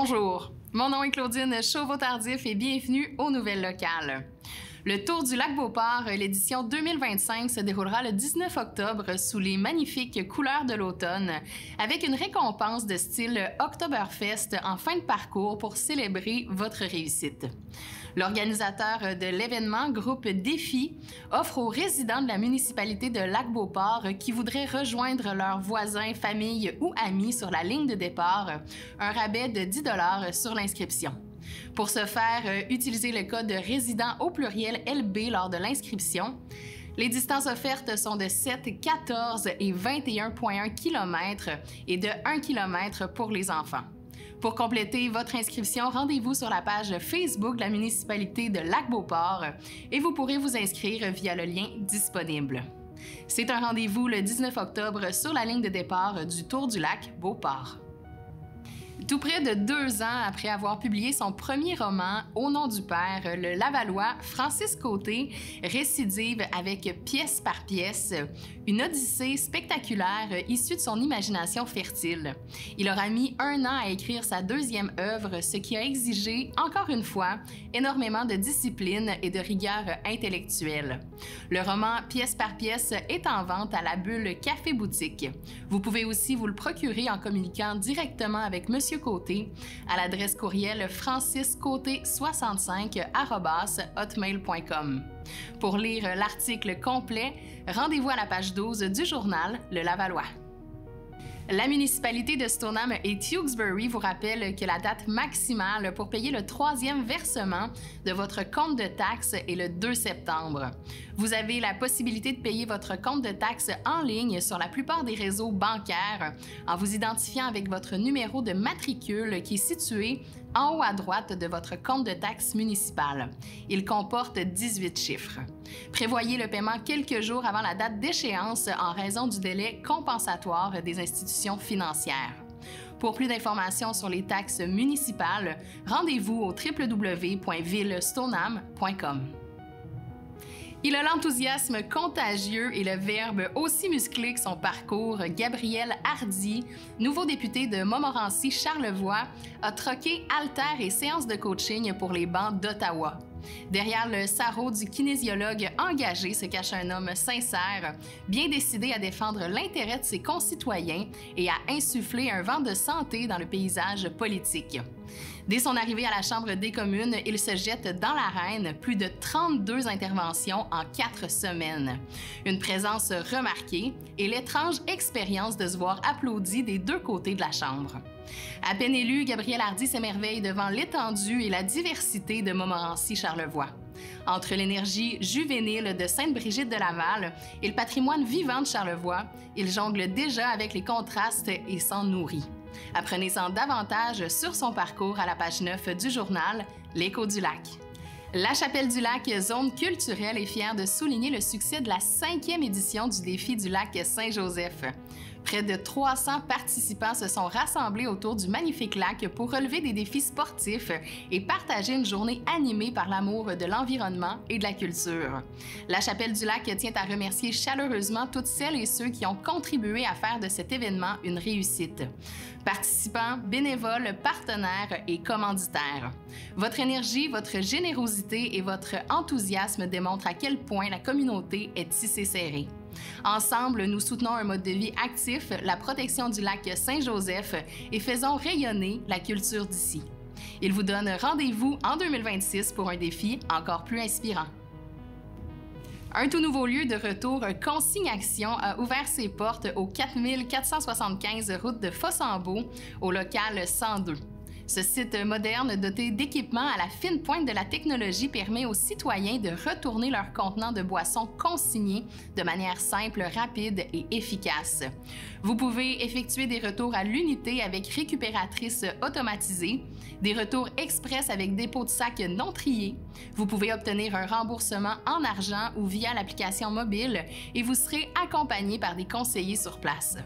Bonjour, mon nom est Claudine Chauveau-Tardif et bienvenue aux Nouvelles locales. Le Tour du lac Beauport, l'édition 2025, se déroulera le 19 octobre sous les magnifiques couleurs de l'automne, avec une récompense de style Oktoberfest en fin de parcours pour célébrer votre réussite. L'organisateur de l'événement, Groupe Défi, offre aux résidents de la municipalité de Lac-Beauport qui voudraient rejoindre leurs voisins, familles ou amis sur la ligne de départ un rabais de 10 $ sur l'inscription. Pour ce faire, utilisez le code résident au pluriel LB lors de l'inscription. Les distances offertes sont de 7, 14 et 21,1 km et de 1 km pour les enfants. Pour compléter votre inscription, rendez-vous sur la page Facebook de la municipalité de Lac-Beauport et vous pourrez vous inscrire via le lien disponible. C'est un rendez-vous le 19 octobre sur la ligne de départ du Tour du lac Beauport. Tout près de 2 ans après avoir publié son premier roman, Au nom du Père, le Lavallois Francis Côté récidive avec Pièce par pièce, une odyssée spectaculaire issue de son imagination fertile. Il aura mis 1 an à écrire sa 2e œuvre, ce qui a exigé, encore une fois, énormément de discipline et de rigueur intellectuelle. Le roman Pièce par pièce est en vente à la Bulle Café Boutique. Vous pouvez aussi vous le procurer en communiquant directement avec Monsieur Côté à l'adresse courriel franciscôté65@hotmail.com. Pour lire l'article complet, rendez-vous à la page 12 du journal Le Lavallois. La municipalité de Stoneham et Tewksbury vous rappelle que la date maximale pour payer le 3e versement de votre compte de taxes est le 2 septembre. Vous avez la possibilité de payer votre compte de taxes en ligne sur la plupart des réseaux bancaires en vous identifiant avec votre numéro de matricule qui est situé en haut à droite de votre compte de taxes municipale. Il comporte 18 chiffres. Prévoyez le paiement quelques jours avant la date d'échéance en raison du délai compensatoire des institutions financières. Pour plus d'informations sur les taxes municipales, rendez-vous au www.villestoneham.com. Il a l'enthousiasme contagieux et le verbe aussi musclé que son parcours. Gabriel Hardy, nouveau député de Montmorency-Charlevoix, a troqué haltères et séances de coaching pour les bancs d'Ottawa. Derrière le sarrau du kinésiologue engagé se cache un homme sincère, bien décidé à défendre l'intérêt de ses concitoyens et à insuffler un vent de santé dans le paysage politique. Dès son arrivée à la Chambre des communes, il se jette dans l'arène, plus de 32 interventions en 4 semaines. Une présence remarquée et l'étrange expérience de se voir applaudi des 2 côtés de la Chambre. À peine élu, Gabriel Hardy s'émerveille devant l'étendue et la diversité de Montmorency-Charlevoix. Entre l'énergie juvénile de Sainte-Brigitte de Laval et le patrimoine vivant de Charlevoix, il jongle déjà avec les contrastes et s'en nourrit. Apprenez-en davantage sur son parcours à la page 9 du journal L'Écho du lac. La Chapelle du lac, zone culturelle, est fière de souligner le succès de la 5e édition du défi du lac Saint-Joseph. Près de 300 participants se sont rassemblés autour du magnifique lac pour relever des défis sportifs et partager une journée animée par l'amour de l'environnement et de la culture. La Chapelle du lac tient à remercier chaleureusement toutes celles et ceux qui ont contribué à faire de cet événement une réussite. Participants, bénévoles, partenaires et commanditaires. Votre énergie, votre générosité et votre enthousiasme démontrent à quel point la communauté est tissée serrée. Ensemble, nous soutenons un mode de vie actif, la protection du lac Saint-Joseph et faisons rayonner la culture d'ici. Il vous donne rendez-vous en 2026 pour un défi encore plus inspirant. Un tout nouveau lieu de retour, Consigne Action, a ouvert ses portes au 4475 route de Fossambeau, au local 102. Ce site moderne, doté d'équipements à la fine pointe de la technologie, permet aux citoyens de retourner leur contenant de boissons consignés de manière simple, rapide et efficace. Vous pouvez effectuer des retours à l'unité avec récupératrice automatisée, des retours express avec dépôt de sac non trié. Vous pouvez obtenir un remboursement en argent ou via l'application mobile et vous serez accompagné par des conseillers sur place.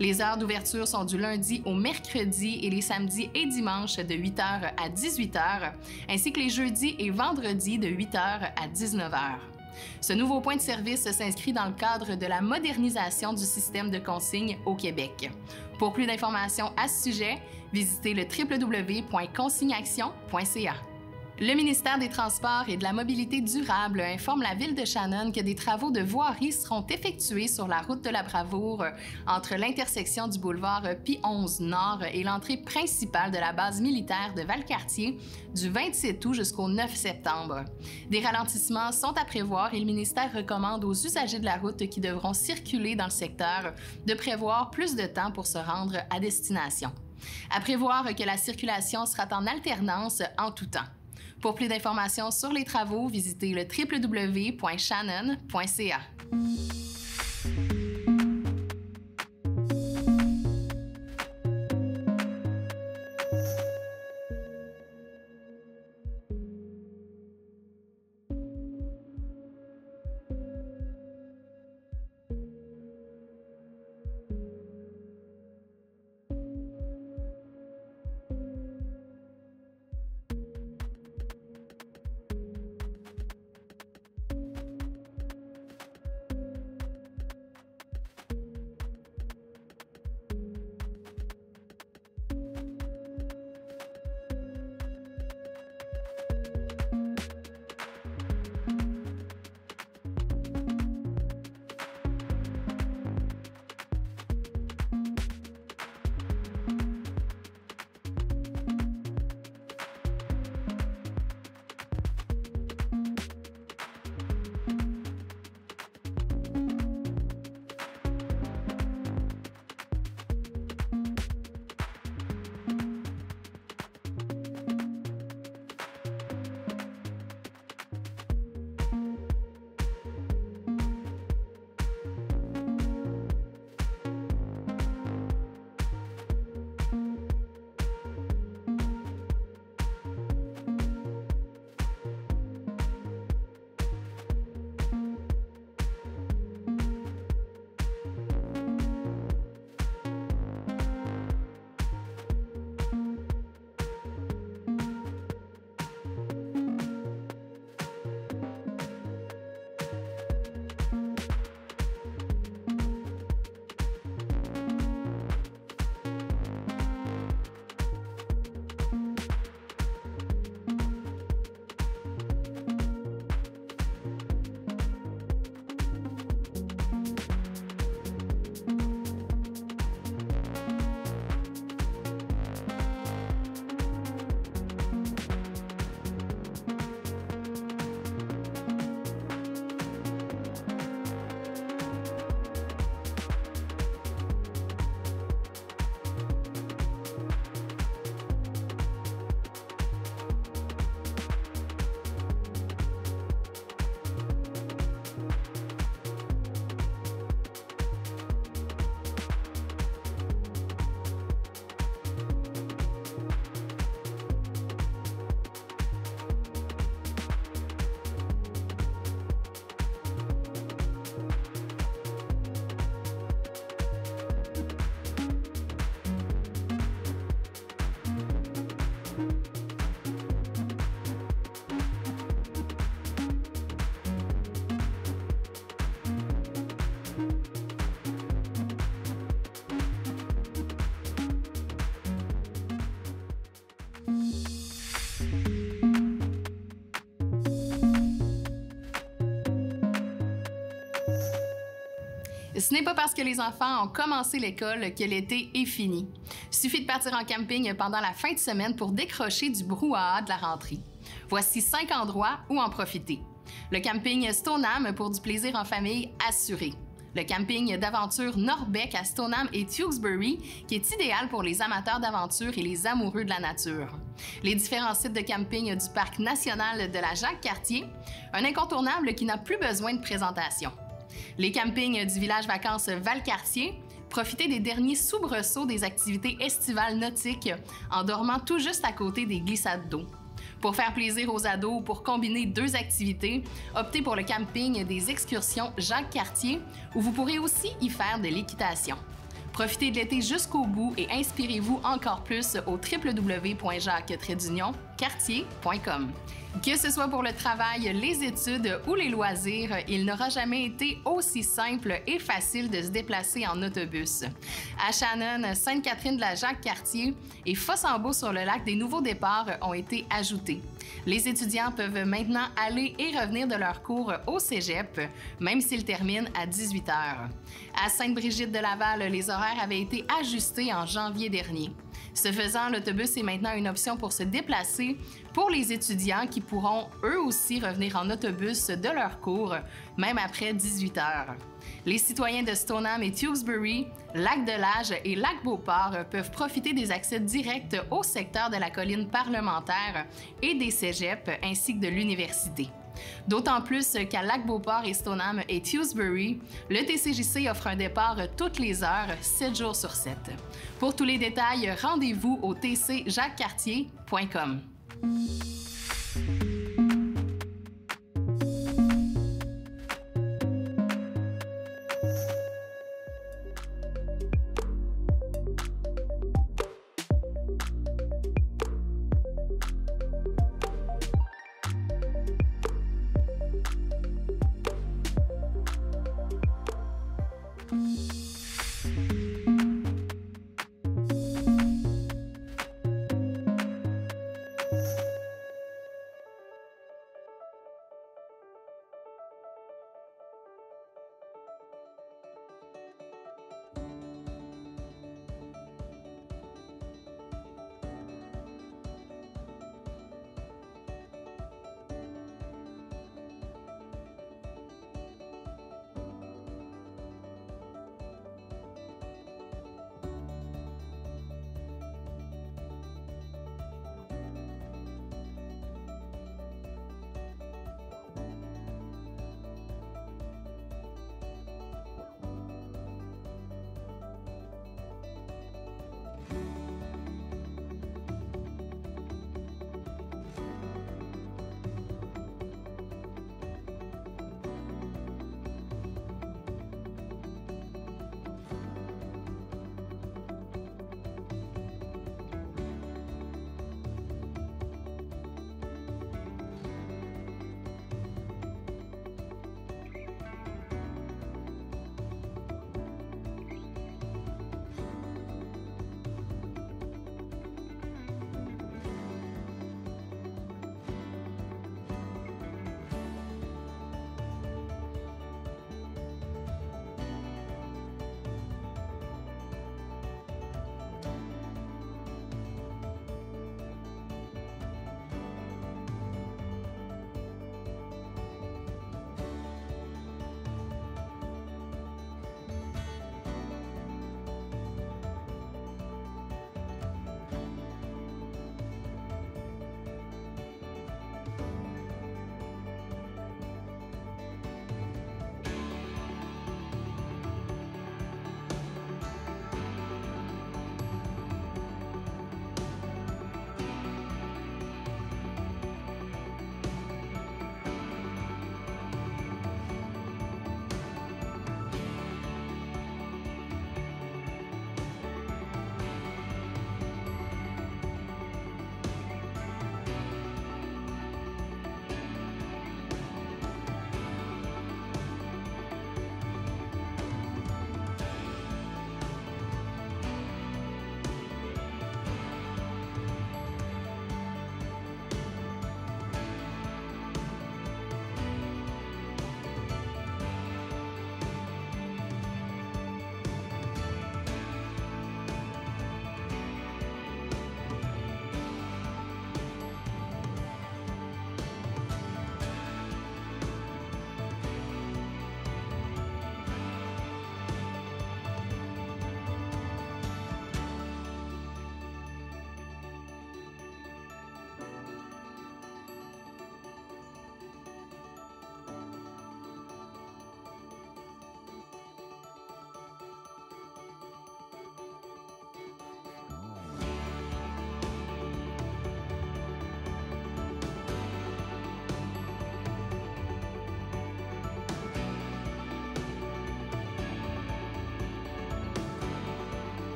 Les heures d'ouverture sont du lundi au mercredi et les samedis et dimanches de 8h à 18h, ainsi que les jeudis et vendredis de 8h à 19h. Ce nouveau point de service s'inscrit dans le cadre de la modernisation du système de consigne au Québec. Pour plus d'informations à ce sujet, visitez le www.consigneaction.ca. Le ministère des Transports et de la Mobilité durable informe la Ville de Shannon que des travaux de voirie seront effectués sur la route de la Bravoure entre l'intersection du boulevard Pie-11 Nord et l'entrée principale de la base militaire de Valcartier du 27 août jusqu'au 9 septembre. Des ralentissements sont à prévoir et le ministère recommande aux usagers de la route qui devront circuler dans le secteur de prévoir plus de temps pour se rendre à destination. À prévoir que la circulation sera en alternance en tout temps. Pour plus d'informations sur les travaux, visitez le www.shannon.ca. Ce n'est pas parce que les enfants ont commencé l'école que l'été est fini. Suffit de partir en camping pendant la fin de semaine pour décrocher du brouhaha de la rentrée. Voici 5 endroits où en profiter. Le camping Stoneham pour du plaisir en famille assuré. Le camping d'aventure Norbec à Stoneham et Tewksbury, qui est idéal pour les amateurs d'aventure et les amoureux de la nature. Les différents sites de camping du Parc national de la Jacques-Cartier, un incontournable qui n'a plus besoin de présentation. Les campings du village vacances Valcartier, profitez des derniers soubresauts des activités estivales nautiques en dormant tout juste à côté des glissades d'eau. Pour faire plaisir aux ados ou pour combiner 2 activités, optez pour le camping des excursions Jacques-Cartier où vous pourrez aussi y faire de l'équitation. Profitez de l'été jusqu'au bout et inspirez-vous encore plus au www.jacques-cartier.com. Que ce soit pour le travail, les études ou les loisirs, il n'aura jamais été aussi simple et facile de se déplacer en autobus. À Shannon, Sainte-Catherine-de-la-Jacques-Cartier et Fossambeau-sur-le-Lac, des nouveaux départs ont été ajoutés. Les étudiants peuvent maintenant aller et revenir de leurs cours au cégep, même s'ils terminent à 18 h. À Sainte-Brigitte-de-Laval, les horaires avaient été ajustés en janvier dernier. Ce faisant, l'autobus est maintenant une option pour se déplacer pour les étudiants qui pourront eux aussi revenir en autobus de leurs cours, même après 18 h. Les citoyens de Stoneham et Tewksbury, Lac-de-Lage et Lac-Beauport peuvent profiter des accès directs au secteur de la colline parlementaire et des cégeps ainsi que de l'université. D'autant plus qu'à Lac-Beauport et Stoneham et Tewksbury, le TCJC offre un départ toutes les heures, 7 jours sur 7. Pour tous les détails, rendez-vous au tcjacquescartier.com.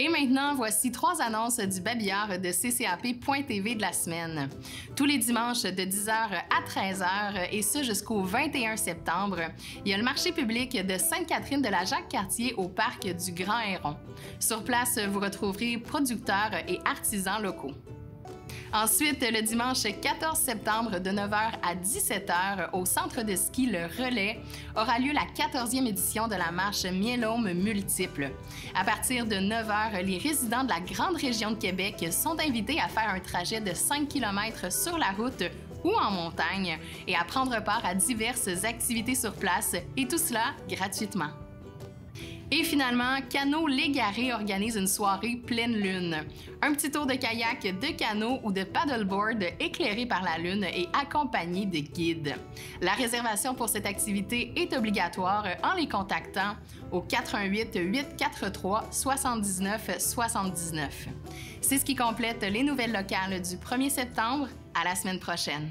Et maintenant, voici 3 annonces du babillard de ccap.tv de la semaine. Tous les dimanches de 10h à 13h, et ce jusqu'au 21 septembre, il y a le marché public de Sainte-Catherine de la Jacques-Cartier au parc du Grand Héron. Sur place, vous retrouverez producteurs et artisans locaux. Ensuite, le dimanche 14 septembre de 9h à 17h au centre de ski Le Relais aura lieu la 14e édition de la marche Myélome multiple. À partir de 9h, les résidents de la grande région de Québec sont invités à faire un trajet de 5 km sur la route ou en montagne et à prendre part à diverses activités sur place, et tout cela gratuitement. Et finalement, Canot Légaré organise une soirée pleine lune. Un petit tour de kayak, de canot ou de paddleboard éclairé par la lune et accompagné de guides. La réservation pour cette activité est obligatoire en les contactant au 88 843 79 79. C'est ce qui complète les nouvelles locales du 1er septembre. À la semaine prochaine.